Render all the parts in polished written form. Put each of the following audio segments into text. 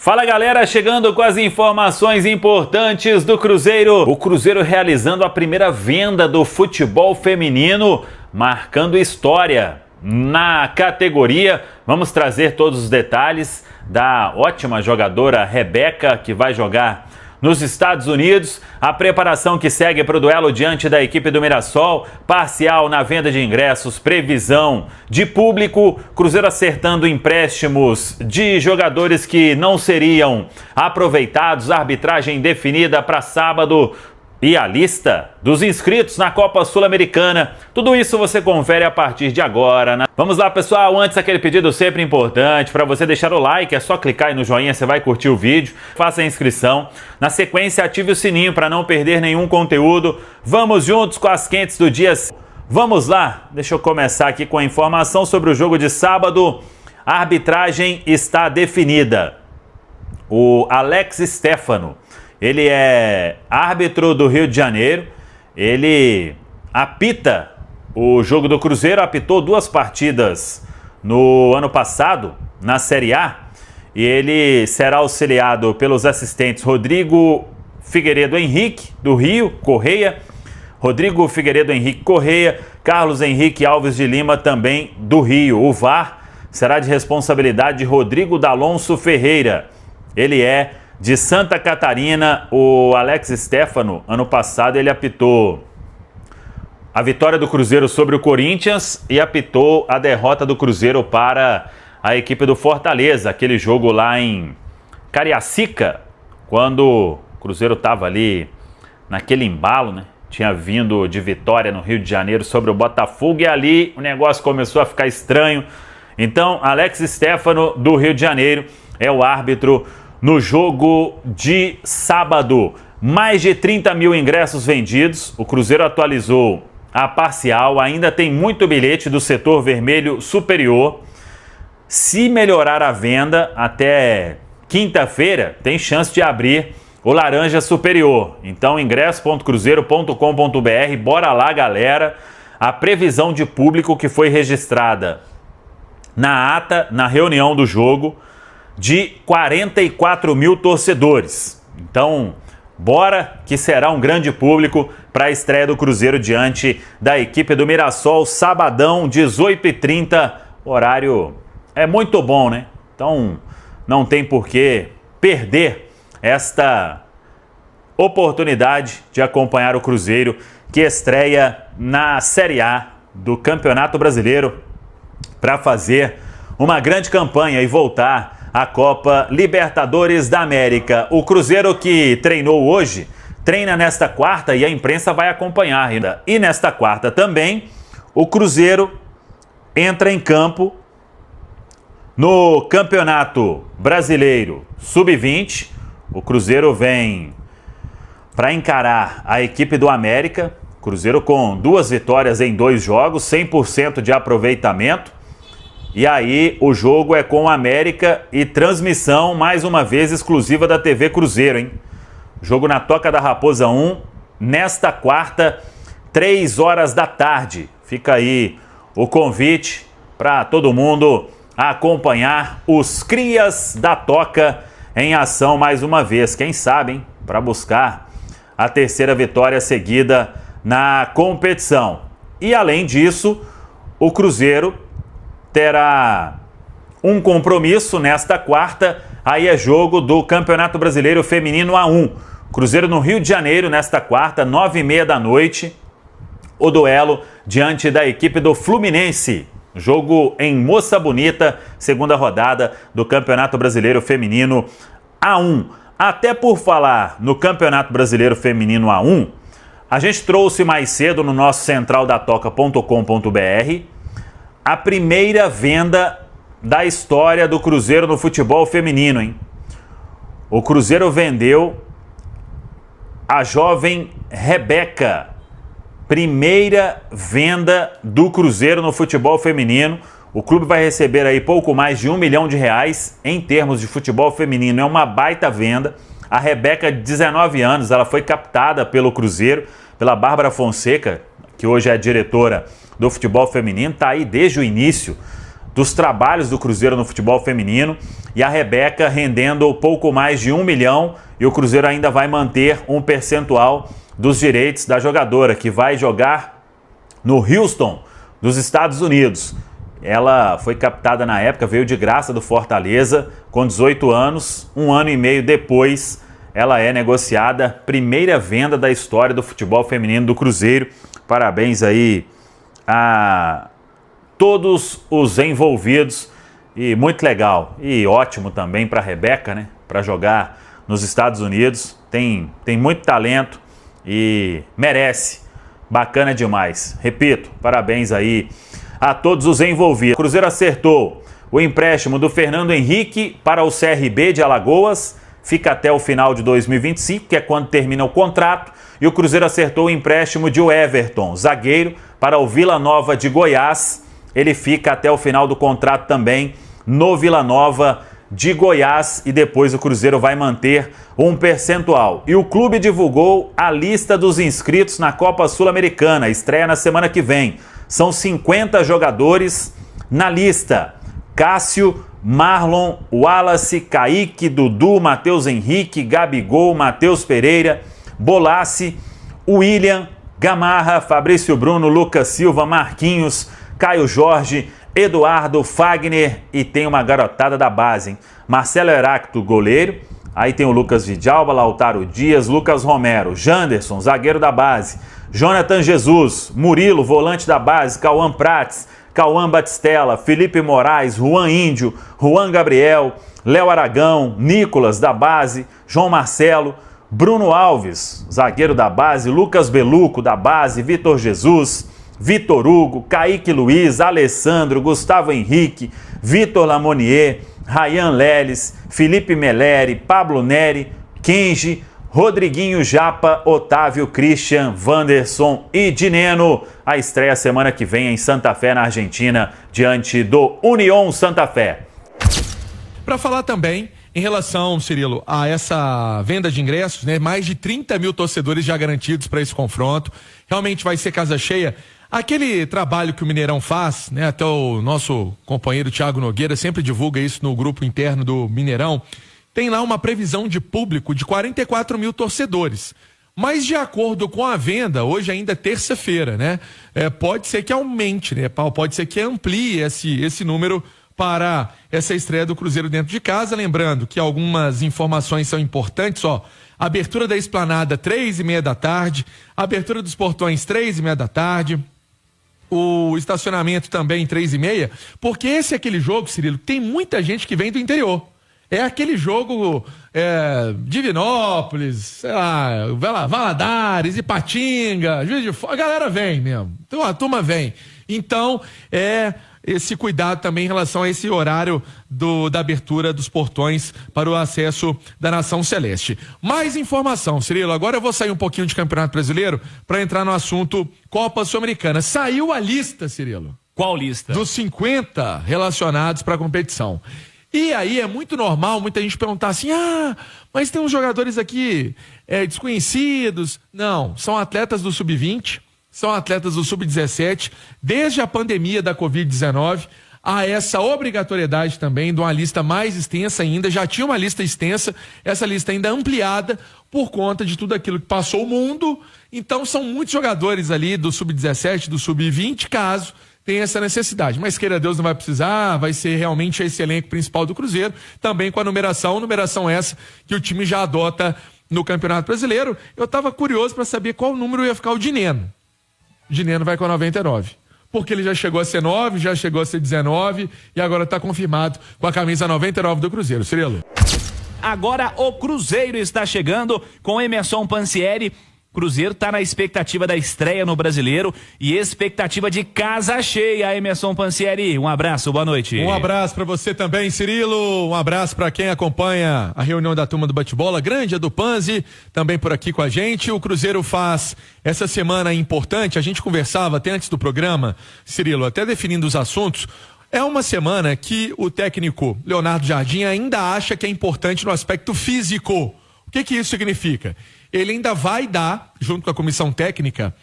Fala galera, chegando com as informações importantes do Cruzeiro. O Cruzeiro realizando a primeira venda do futebol feminino, marcando história na categoria. Vamos trazer todos os detalhes da ótima jogadora Rebeca, que vai jogar nos Estados Unidos, a preparação que segue para o duelo diante da equipe do Mirassol, parcial na venda de ingressos, previsão de público, Cruzeiro acertando empréstimos de jogadores que não seriam aproveitados, arbitragem definida para sábado e a lista dos inscritos na Copa Sul-Americana. Tudo isso você confere a partir de agora, né? Vamos lá, pessoal. Antes, aquele pedido sempre importante para você deixar o like. É só clicar aí no joinha, você vai curtir o vídeo. Faça a inscrição. Na sequência, ative o sininho para não perder nenhum conteúdo. Vamos juntos com as quentes do dia. Vamos lá. Deixa eu começar aqui com a informação sobre o jogo de sábado. A arbitragem está definida. O Alex Stefano, ele é árbitro do Rio de Janeiro, ele apita o jogo do Cruzeiro, apitou 2 partidas no ano passado, na Série A, e ele será auxiliado pelos assistentes Rodrigo Figueiredo Henrique, do Rio, Correia, Rodrigo Figueiredo Henrique Correia, Carlos Henrique Alves de Lima, também do Rio. O VAR será de responsabilidade de Rodrigo D'Alonso Ferreira, ele é de Santa Catarina. O Alex Stefano, ano passado, ele apitou a vitória do Cruzeiro sobre o Corinthians e apitou a derrota do Cruzeiro para a equipe do Fortaleza, aquele jogo lá em Cariacica, quando o Cruzeiro estava ali naquele embalo, né? Tinha vindo de vitória no Rio de Janeiro sobre o Botafogo e ali o negócio começou a ficar estranho. Então, Alex Stefano, do Rio de Janeiro, é o árbitro no jogo de sábado. Mais de 30 mil ingressos vendidos. O Cruzeiro atualizou a parcial. Ainda tem muito bilhete do setor vermelho superior. Se melhorar a venda até quinta-feira, tem chance de abrir o laranja superior. Então, ingresso.cruzeiro.com.br. Bora lá, galera. A previsão de público que foi registrada na ata, na reunião do jogo, de 44 mil torcedores. Então, bora que será um grande público para a estreia do Cruzeiro diante da equipe do Mirassol, sabadão, 18h30, horário é muito bom, né? Então, não tem por que perder esta oportunidade de acompanhar o Cruzeiro, que estreia na Série A do Campeonato Brasileiro para fazer uma grande campanha e voltar a Copa Libertadores da América. O Cruzeiro, que treinou hoje, treina nesta quarta e a imprensa vai acompanhar ainda. E nesta quarta também, o Cruzeiro entra em campo no Campeonato Brasileiro Sub-20. O Cruzeiro vem para encarar a equipe do América. Cruzeiro com 2 vitórias em 2 jogos, 100% de aproveitamento. E aí o jogo é com o América e transmissão, mais uma vez, exclusiva da TV Cruzeiro, hein? Jogo na Toca da Raposa 1, nesta quarta, 3 horas da tarde. Fica aí o convite para todo mundo acompanhar os crias da Toca em ação mais uma vez. Quem sabe, hein? Para buscar a 3ª vitória seguida na competição. E além disso, o Cruzeiro terá um compromisso nesta quarta, aí é jogo do Campeonato Brasileiro Feminino A1. Cruzeiro no Rio de Janeiro nesta quarta, 9h30 da noite, o duelo diante da equipe do Fluminense. Jogo em Moça Bonita, 2ª rodada do Campeonato Brasileiro Feminino A1. Até por falar no Campeonato Brasileiro Feminino A1, a gente trouxe mais cedo no nosso centraldatoca.com.br a primeira venda da história do Cruzeiro no futebol feminino, hein? O Cruzeiro vendeu a jovem Rebeca. Primeira venda do Cruzeiro no futebol feminino. O clube vai receber aí pouco mais de R$1 milhão em termos de futebol feminino. É uma baita venda. A Rebeca, de 19 anos, ela foi captada pelo Cruzeiro, pela Bárbara Fonseca, que hoje é a diretora do futebol feminino, está aí desde o início dos trabalhos do Cruzeiro no futebol feminino, e a Rebeca rendendo pouco mais de 1 milhão, e o Cruzeiro ainda vai manter um percentual dos direitos da jogadora, que vai jogar no Houston, dos Estados Unidos. Ela foi captada na época, veio de graça do Fortaleza, com 18 anos, 1 ano e meio depois ela é negociada, primeira venda da história do futebol feminino do Cruzeiro. Parabéns aí a todos os envolvidos, e muito legal e ótimo também para a Rebeca, né? Para jogar nos Estados Unidos, tem muito talento e merece, bacana demais. Repito, parabéns aí a todos os envolvidos. O Cruzeiro acertou o empréstimo do Fernando Henrique para o CRB de Alagoas, fica até o final de 2025, que é quando termina o contrato, e o Cruzeiro acertou o empréstimo de Everton, zagueiro, para o Vila Nova de Goiás. Ele fica até o final do contrato também no Vila Nova de Goiás, e depois o Cruzeiro vai manter um percentual. E o clube divulgou a lista dos inscritos na Copa Sul-Americana, estreia na semana que vem. São 50 jogadores na lista: Cássio, Marlon, Wallace, Kaique, Dudu, Matheus Henrique, Gabigol, Matheus Pereira, Bolassi, William, Gamarra, Fabrício Bruno, Lucas Silva, Marquinhos, Caio Jorge, Eduardo, Fagner, e tem uma garotada da base, hein? Marcelo Heráclito, goleiro, aí tem o Lucas Vidalba, Lautaro Dias, Lucas Romero, Janderson, zagueiro da base, Jonathan Jesus, Murilo, volante da base, Cauã Prates, Cauã Batistella, Felipe Moraes, Juan Índio, Juan Gabriel, Léo Aragão, Nicolas da base, João Marcelo, Bruno Alves, zagueiro da base, Lucas Beluco da base, Vitor Jesus, Vitor Hugo, Kaique Luiz, Alessandro, Gustavo Henrique, Vitor Lamonier, Rayan Leles, Felipe Meleri, Pablo Neri, Kenji, Rodriguinho Japa, Otávio, Christian, Wanderson e Dineno. A estreia semana que vem em Santa Fé, na Argentina, diante do Unión Santa Fé. Para falar também em relação, Cirilo, a essa venda de ingressos, né? Mais de 30 mil torcedores já garantidos para esse confronto. Realmente vai ser casa cheia. Aquele trabalho que o Mineirão faz, né? Até o nosso companheiro Thiago Nogueira sempre divulga isso no grupo interno do Mineirão. Tem lá uma previsão de público de 44 mil torcedores. Mas de acordo com a venda, hoje ainda é terça-feira, né? Pode ser que aumente, né, Paulo? Pode ser que amplie esse número para essa estreia do Cruzeiro dentro de casa. Lembrando que algumas informações são importantes, ó. Abertura da esplanada 3h30 da tarde, abertura dos portões 3h30 da tarde, o estacionamento também 3h30, porque esse é aquele jogo, Cirilo, tem muita gente que vem do interior. É aquele jogo Divinópolis, sei lá, Valadares, Ipatinga, Juiz de Fora, a galera vem mesmo, então a turma vem. Então, esse cuidado também em relação a esse horário da abertura dos portões para o acesso da Nação Celeste. Mais informação, Cirilo, agora eu vou sair um pouquinho de Campeonato Brasileiro para entrar no assunto Copa Sul-Americana. Saiu a lista, Cirilo. Qual lista? Dos 50 relacionados para a competição. E aí é muito normal muita gente perguntar assim, mas tem uns jogadores aqui desconhecidos. Não, são atletas do Sub-20, são atletas do Sub-17, desde a pandemia da Covid-19, há essa obrigatoriedade também de uma lista mais extensa ainda, já tinha uma lista extensa, essa lista ainda ampliada por conta de tudo aquilo que passou o mundo. Então são muitos jogadores ali do Sub-17, do Sub-20, caso tem essa necessidade, mas queira Deus não vai precisar, vai ser realmente esse elenco principal do Cruzeiro, também com a numeração essa que o time já adota no Campeonato Brasileiro. Eu estava curioso para saber qual número ia ficar o Dineno. O Dineno vai com a 99, porque ele já chegou a ser 9, já chegou a ser 19 e agora está confirmado com a camisa 99 do Cruzeiro. Cirilo. Agora o Cruzeiro está chegando com Emerson Pansieri. Cruzeiro está na expectativa da estreia no Brasileiro e expectativa de casa cheia. Emerson Pansieri, um abraço, boa noite. Um abraço para você também, Cirilo. Um abraço para quem acompanha a reunião da turma do bate-bola, grande, a do Panzi, também por aqui com a gente. O Cruzeiro faz essa semana importante, a gente conversava até antes do programa, Cirilo, até definindo os assuntos. É uma semana que o técnico Leonardo Jardim ainda acha que é importante no aspecto físico. O que isso significa? Ele ainda vai dar, junto com a comissão técnica,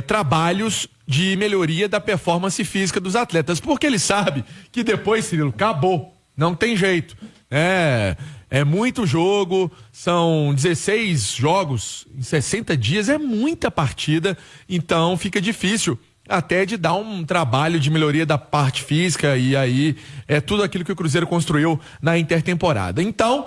trabalhos de melhoria da performance física dos atletas, porque ele sabe que depois, Cirilo, acabou, não tem jeito. É muito jogo, são 16 jogos em 60 dias, é muita partida, então fica difícil até de dar um trabalho de melhoria da parte física, e aí é tudo aquilo que o Cruzeiro construiu na intertemporada. Então,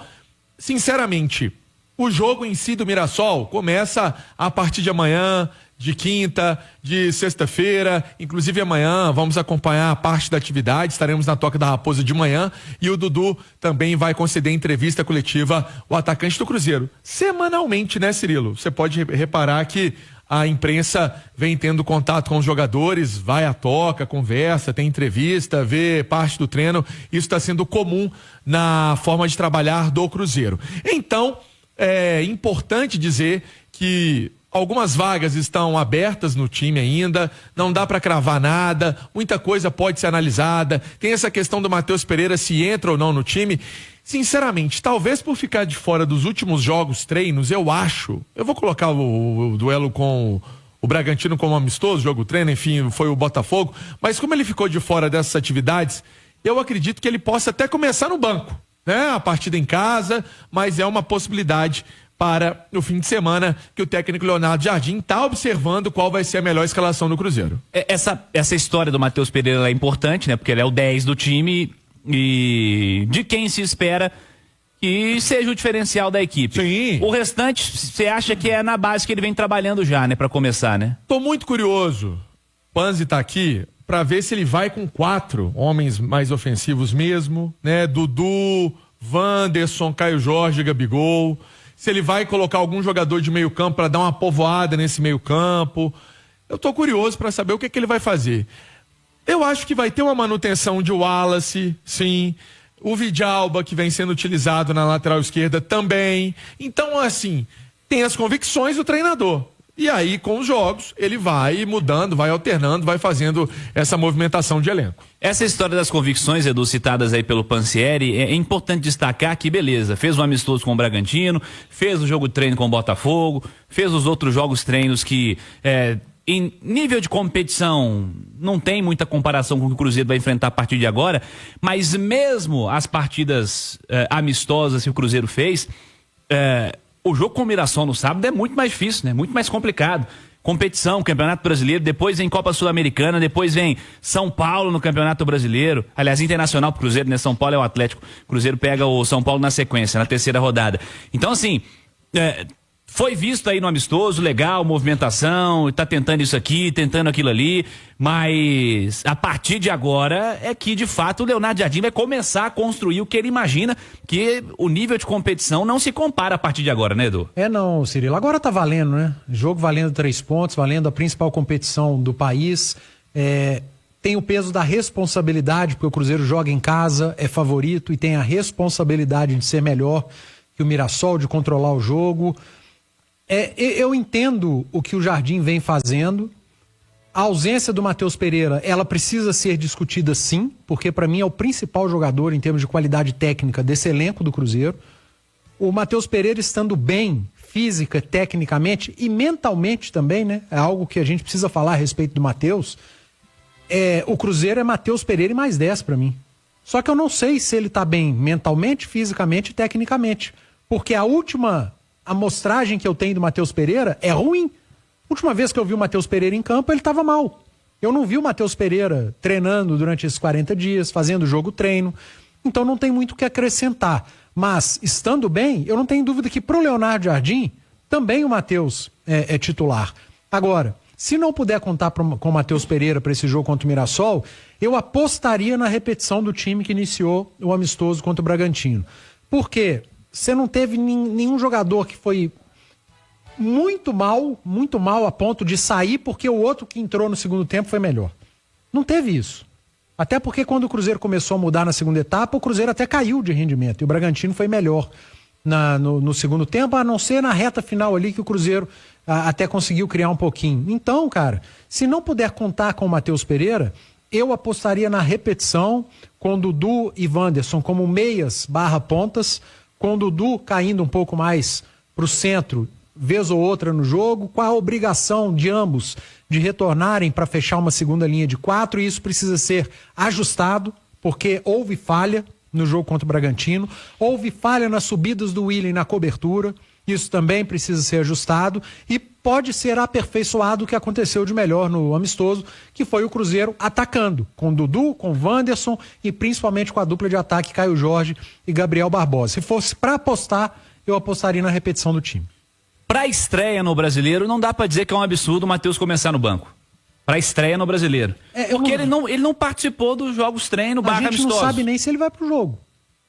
sinceramente, o jogo em si do Mirassol começa a partir de amanhã, de quinta, de sexta-feira, inclusive amanhã vamos acompanhar a parte da atividade, estaremos na Toca da Raposa de manhã, e o Dudu também vai conceder entrevista coletiva, o atacante do Cruzeiro, semanalmente, né, Cirilo? Você pode reparar que a imprensa vem tendo contato com os jogadores, vai à toca, conversa, tem entrevista, vê parte do treino, isso está sendo comum na forma de trabalhar do Cruzeiro. Então, é importante dizer que algumas vagas estão abertas no time ainda, não dá para cravar nada, muita coisa pode ser analisada. Tem essa questão do Matheus Pereira, se entra ou não no time. Sinceramente, talvez por ficar de fora dos últimos jogos, treinos, eu vou colocar o duelo com o Bragantino como amistoso, jogo treino, enfim, foi o Botafogo, mas como ele ficou de fora dessas atividades, eu acredito que ele possa até começar no banco, né? A partida em casa, mas é uma possibilidade para o fim de semana que o técnico Leonardo Jardim está observando qual vai ser a melhor escalação do Cruzeiro. Essa história do Matheus Pereira é importante, né? Porque ele é o 10 do time e de quem se espera que seja o diferencial da equipe. Sim. O restante, você acha que é na base que ele vem trabalhando já, né? Para começar, né? Tô muito curioso. Panzi tá aqui para ver se ele vai com 4 homens mais ofensivos mesmo, né? Dudu, Wanderson, Caio Jorge, Gabigol. Se ele vai colocar algum jogador de meio campo para dar uma povoada nesse meio campo. Eu tô curioso para saber o que ele vai fazer. Eu acho que vai ter uma manutenção de Wallace, sim. O Vidalba, que vem sendo utilizado na lateral esquerda, também. Então, assim, tem as convicções do treinador. E aí, com os jogos, ele vai mudando, vai alternando, vai fazendo essa movimentação de elenco. Essa história das convicções, Edu, citadas aí pelo Pansieri, é importante destacar que, beleza, fez um amistoso com o Bragantino, fez o jogo treino com o Botafogo, fez os outros jogos treinos que, em nível de competição, não tem muita comparação com o que o Cruzeiro vai enfrentar a partir de agora, mas mesmo as partidas amistosas que o Cruzeiro fez, o jogo com o Mirassol no sábado é muito mais difícil, né? Muito mais complicado. Competição, Campeonato Brasileiro, depois vem Copa Sul-Americana, depois vem São Paulo no Campeonato Brasileiro. Aliás, internacional pro Cruzeiro, né? São Paulo é o Atlético. O Cruzeiro pega o São Paulo na sequência, na terceira rodada. Então, assim, foi visto aí no amistoso, legal, movimentação, tá tentando isso aqui, tentando aquilo ali, mas a partir de agora é que, de fato, o Leonardo Jardim vai começar a construir o que ele imagina, que o nível de competição não se compara a partir de agora, né, Edu? Não, Cirilo, agora tá valendo, né? Jogo valendo 3 pontos, valendo a principal competição do país, tem o peso da responsabilidade, porque o Cruzeiro joga em casa, é favorito e tem a responsabilidade de ser melhor que o Mirassol, de controlar o jogo. Eu entendo o que o Jardim vem fazendo. A ausência do Matheus Pereira, ela precisa ser discutida sim, porque para mim é o principal jogador em termos de qualidade técnica desse elenco do Cruzeiro. O Matheus Pereira estando bem, física, tecnicamente e mentalmente também, né? É algo que a gente precisa falar a respeito do Matheus. O Cruzeiro é Matheus Pereira e mais 10 para mim. Só que eu não sei se ele tá bem mentalmente, fisicamente e tecnicamente. Porque a última amostragem que eu tenho do Matheus Pereira é ruim. Última vez que eu vi o Matheus Pereira em campo, ele estava mal. Eu não vi o Matheus Pereira treinando durante esses 40 dias, fazendo jogo treino. Então não tem muito o que acrescentar. Mas, estando bem, eu não tenho dúvida que pro Leonardo Jardim, também o Matheus é titular. Agora, se não puder contar com o Matheus Pereira para esse jogo contra o Mirassol, eu apostaria na repetição do time que iniciou o amistoso contra o Bragantino. Por quê? Você não teve nenhum jogador que foi muito mal a ponto de sair porque o outro que entrou no segundo tempo foi melhor. Não teve isso. Até porque quando o Cruzeiro começou a mudar na segunda etapa, o Cruzeiro até caiu de rendimento e o Bragantino foi melhor no segundo tempo, a não ser na reta final ali que o Cruzeiro até conseguiu criar um pouquinho. Então, cara, se não puder contar com o Matheus Pereira, eu apostaria na repetição com Dudu e Wanderson como meias / pontas, com o Dudu caindo um pouco mais pro centro vez ou outra no jogo, qual a obrigação de ambos de retornarem para fechar uma segunda linha de 4, e isso precisa ser ajustado, porque houve falha no jogo contra o Bragantino, houve falha nas subidas do Willian na cobertura, isso também precisa ser ajustado e pode ser aperfeiçoado o que aconteceu de melhor no amistoso, que foi o Cruzeiro atacando, com o Dudu, com o Wanderson e principalmente com a dupla de ataque Caio Jorge e Gabriel Barbosa. Se fosse para apostar, eu apostaria na repetição do time. Pra estreia no Brasileiro, não dá pra dizer que é um absurdo o Matheus começar no banco. Pra estreia no Brasileiro. Porque ele não participou dos jogos treino, barra amistosos. A gente amistosos. não sabe nem se ele vai pro jogo.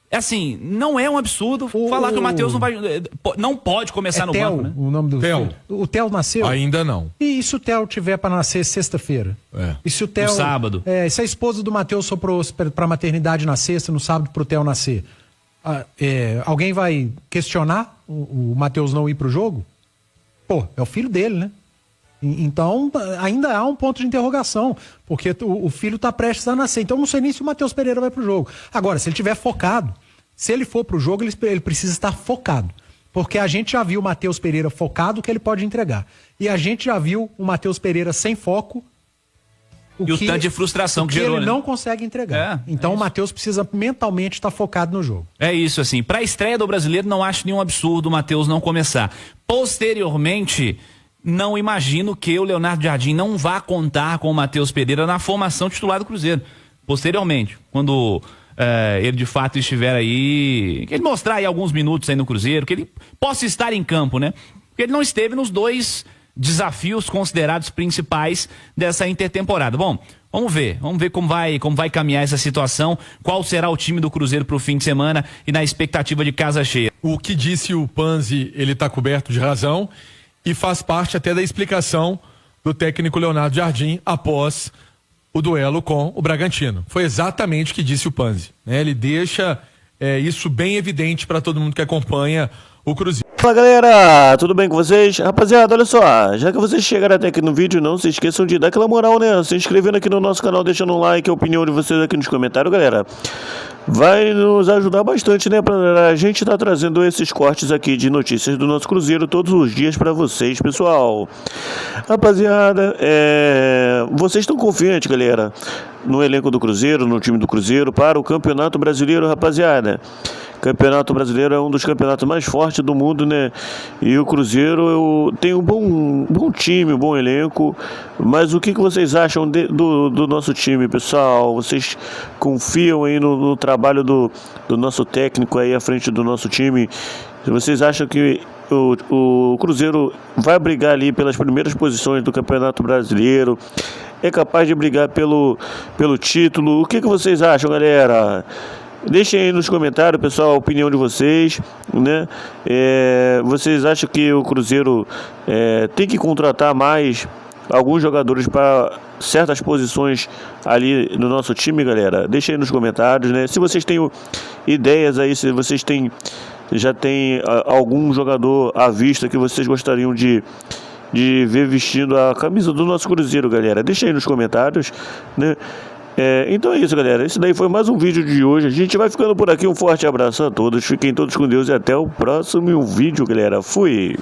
É assim, não é um absurdo falar que o Matheus não pode começar no Theo, banco, né? O nome do Theo. filho. O Theo nasceu? Ainda não. E se o Theo tiver para nascer sexta-feira? E se o Theo... No sábado. Se a esposa do Matheus for pra maternidade na sexta, no sábado pro Theo nascer, alguém vai questionar o Matheus não ir pro jogo? Pô, é o filho dele, né? Então, ainda há um ponto de interrogação, porque o filho está prestes a nascer. Então, não sei nem se o Matheus Pereira vai pro jogo. Agora, se ele estiver focado, se ele for pro jogo, ele precisa estar focado. Porque a gente já viu o Matheus Pereira focado, o que ele pode entregar. E a gente já viu o Matheus Pereira sem foco, o tanto de frustração que gerou, ele né? não consegue entregar. Então, o Matheus precisa mentalmente estar focado no jogo. É isso, assim. Pra estreia do Brasileiro, não acho nenhum absurdo o Matheus não começar. Posteriormente, não imagino que o Leonardo Jardim não vá contar com o Matheus Pereira na formação titular do Cruzeiro. Posteriormente, quando ele de fato estiver aí, que ele mostrar aí alguns minutos aí no Cruzeiro, que ele possa estar em campo, né? Porque ele não esteve nos 2 desafios considerados principais dessa intertemporada. Bom, vamos ver como vai caminhar essa situação, qual será o time do Cruzeiro pro fim de semana e na expectativa de casa cheia. O que disse o Panzi, ele tá coberto de razão e faz parte até da explicação do técnico Leonardo Jardim após o duelo com o Bragantino. Foi exatamente o que disse o Panzi, né? Ele deixa isso bem evidente para todo mundo que acompanha o Cruzeiro. Fala galera, tudo bem com vocês? Rapaziada, olha só, já que vocês chegaram até aqui no vídeo, não se esqueçam de dar aquela moral, né? Se inscrevendo aqui no nosso canal, deixando um like, a opinião de vocês aqui nos comentários, galera. Vai nos ajudar bastante, né? Pra a gente tá trazendo esses cortes aqui de notícias do nosso Cruzeiro todos os dias pra vocês, pessoal. Rapaziada, vocês estão confiantes, galera, no elenco do Cruzeiro, no time do Cruzeiro, para o Campeonato Brasileiro, rapaziada? Campeonato Brasileiro é um dos campeonatos mais fortes do mundo, né? E o Cruzeiro tem um bom time, um bom elenco. Mas o que vocês acham do nosso time, pessoal? Vocês confiam aí no trabalho do nosso técnico aí à frente do nosso time? Vocês acham que o Cruzeiro vai brigar ali pelas primeiras posições do Campeonato Brasileiro? É capaz de brigar pelo título? O que vocês acham, galera? Deixem aí nos comentários, pessoal, a opinião de vocês, né? Vocês acham que o Cruzeiro tem que contratar mais alguns jogadores para certas posições ali no nosso time, galera? Deixem aí nos comentários, né? Se vocês têm ideias aí, se vocês já tem algum jogador à vista que vocês gostariam de ver vestindo a camisa do nosso Cruzeiro, galera, deixem aí nos comentários, né? Então é isso, galera. Esse daí foi mais um vídeo de hoje. A gente vai ficando por aqui. Um forte abraço a todos. Fiquem todos com Deus e até o próximo vídeo, galera. Fui!